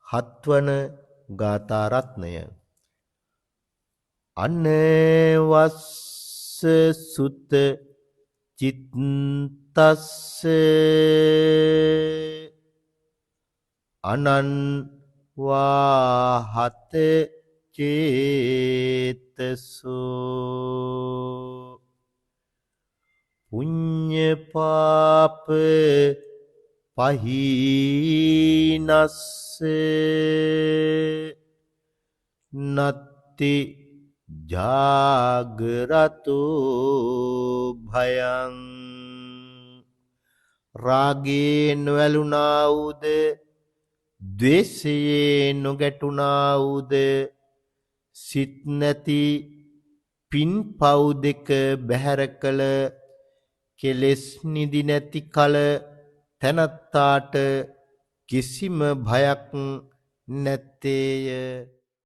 හත්වන ගාථා රත්නය. අනවස්ස සුත චිත්තස්ස අනන්වාහත චේතසෝ පුඤ්ඤ පාප පහීනස්ස නත්ති ජාගරතු භයං රාගයෙන් වැළුණා වූද ද්වේෂයෙන් නොගැටුණා වූද සිත් නැති පින් පව් දෙක බැහැර කළ කෙලෙස් නිදි නැති කල තැනැත්තාට කිසිම භයක් නැත්තේය.